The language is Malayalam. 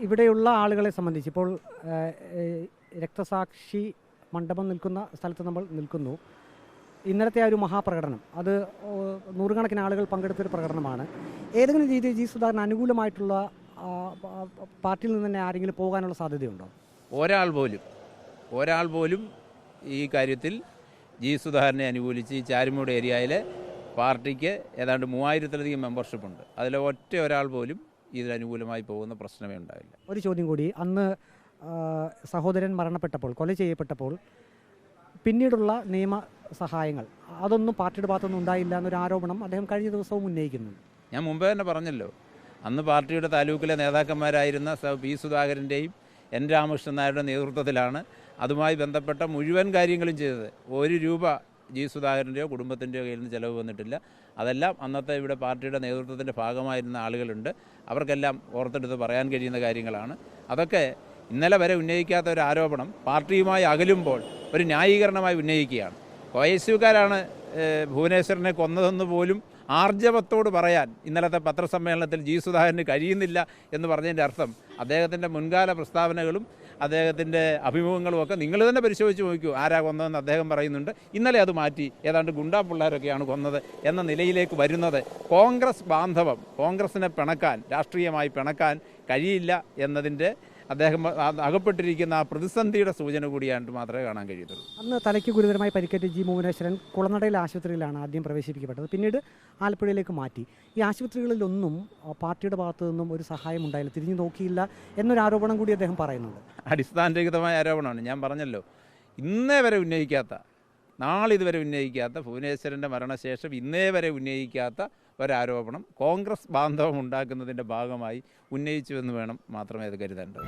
ഇവിടെയുള്ള ആളുകളെ സംബന്ധിച്ച് ഇപ്പോൾ രക്തസാക്ഷി മണ്ഡപം നിൽക്കുന്ന സ്ഥലത്ത് നമ്മൾ നിൽക്കുന്നു. ഇന്നലത്തെ ആ ഒരു മഹാപ്രകടനം അത് നൂറുകണക്കിന് ആളുകൾ പങ്കെടുത്തൊരു പ്രകടനമാണ്. ഏതെങ്കിലും രീതിയിൽ ജി സുധാകരന് അനുകൂലമായിട്ടുള്ള പാർട്ടിയിൽ നിന്ന് തന്നെ ആരെങ്കിലും പോകാനുള്ള സാധ്യതയുണ്ടോ? ഒരാൾ പോലും ഈ കാര്യത്തിൽ ജി സുധാകരനെ അനുകൂലിച്ച് ഈ ചാരുമൂട് ഏരിയയിലെ പാർട്ടിക്ക് ഏതാണ്ട് 3000-ലധികം മെമ്പർഷിപ്പ് ഉണ്ട്. അതിൽ ഒരാൾ പോലും ഇതിനനുകൂലമായി പോകുന്ന പ്രശ്നമേ ഉണ്ടാവില്ല. ഒരു ചോദ്യം കൂടി, അന്ന് സഹോദരൻ മരണപ്പെട്ടപ്പോൾ, കൊല ചെയ്യപ്പെട്ടപ്പോൾ പിന്നീടുള്ള നിയമ സഹായങ്ങൾ അതൊന്നും പാർട്ടിയുടെ ഭാഗത്തൊന്നും ഉണ്ടായില്ല എന്നൊരു ആരോപണം അദ്ദേഹം കഴിഞ്ഞ ദിവസവും ഉന്നയിക്കുന്നുണ്ട്. ഞാൻ മുമ്പേ തന്നെ പറഞ്ഞല്ലോ, അന്ന് പാർട്ടിയുടെ താലൂക്കിലെ നേതാക്കന്മാരായിരുന്ന പി സുധാകരൻ്റെയും എൻ രാമകൃഷ്ണൻ നായരുടെ നേതൃത്വത്തിലാണ് അതുമായി ബന്ധപ്പെട്ട മുഴുവൻ കാര്യങ്ങളും ചെയ്തത്. 1 രൂപ ജി സുധാകരൻ്റെയോ കുടുംബത്തിൻ്റെയോ കയ്യിൽ നിന്ന് ചിലവ് വന്നിട്ടില്ല. അതെല്ലാം അന്നത്തെ ഇവിടെ പാർട്ടിയുടെ നേതൃത്വത്തിൻ്റെ ഭാഗമായിരുന്ന ആളുകളുണ്ട്. അവർക്കെല്ലാം ഓർത്തെടുത്ത് പറയാൻ കഴിയുന്ന കാര്യങ്ങളാണ്. അതൊക്കെ ഇന്നലെ വരെ ഉന്നയിക്കാത്ത ഒരു ആരോപണം പാർട്ടിയുമായി അകലുമ്പോൾ ഒരു ന്യായീകരണമായി ഉന്നയിക്കുകയാണ്. കോയസുകാരാണ് ഭുവനേശ്വരനെ കൊന്നതെന്ന് പോലും ആർജവത്തോട് പറയാൻ ഇന്നലത്തെ പത്രസമ്മേളനത്തിൽ ജി സുധാകരന് കഴിയുന്നില്ല എന്ന് പറഞ്ഞതിൻ്റെ അർത്ഥം അദ്ദേഹത്തിൻ്റെ മുൻകാല പ്രസ്താവനകളും അദ്ദേഹത്തിൻ്റെ അഭിമുഖങ്ങളും ഒക്കെ നിങ്ങൾ തന്നെ പരിശോധിച്ച് നോക്കൂ. ആരാ കൊന്നതെന്ന് അദ്ദേഹം പറയുന്നുണ്ട്. ഇന്നലെ അത് മാറ്റി ഏതാണ്ട് ഗുണ്ടാ പിള്ളേരൊക്കെയാണ് കൊന്നത് എന്ന നിലയിലേക്ക് വരുന്നത് കോൺഗ്രസ് ബാന്ധവം, കോൺഗ്രസിനെ പിണക്കാൻ, രാഷ്ട്രീയമായി പിണക്കാൻ കഴിയില്ല എന്നതിൻ്റെ അദ്ദേഹം അകപ്പെട്ടിരിക്കുന്ന ആ പ്രതിസന്ധിയുടെ സൂചന കൂടിയായിട്ട് മാത്രമേ കാണാൻ കഴിയത്തുള്ളൂ. അന്ന് തലയ്ക്ക് ഗുരുതരമായി പരിക്കേറ്റ ജി ഭുവനേശ്വരൻ കുളനടയിലെ ആശുപത്രിയിലാണ് ആദ്യം പ്രവേശിപ്പിക്കപ്പെട്ടത്. പിന്നീട് ആലപ്പുഴയിലേക്ക് മാറ്റി. ഈ ആശുപത്രികളിലൊന്നും പാർട്ടിയുടെ ഭാഗത്തു നിന്നും ഒരു സഹായം ഉണ്ടായില്ല, തിരിഞ്ഞു നോക്കിയില്ല എന്നൊരു ആരോപണം കൂടി അദ്ദേഹം പറയുന്നുണ്ട്. അടിസ്ഥാനരഹിതമായ ആരോപണമാണ്. ഞാൻ പറഞ്ഞല്ലോ, ഇന്നേ വരെ ഉന്നയിക്കാത്ത, നാളിതുവരെ ഉന്നയിക്കാത്ത, ഭുവനേശ്വരൻ്റെ മരണശേഷം ഇന്നേ വരെ ഉന്നയിക്കാത്ത ഒരാരോപണം കോൺഗ്രസ് ബാന്ധവം ഉണ്ടാക്കുന്നതിൻ്റെ ഭാഗമായി ഉന്നയിച്ചുവെന്ന് വേണം മാത്രമേ അത് കരുതേണ്ടത്.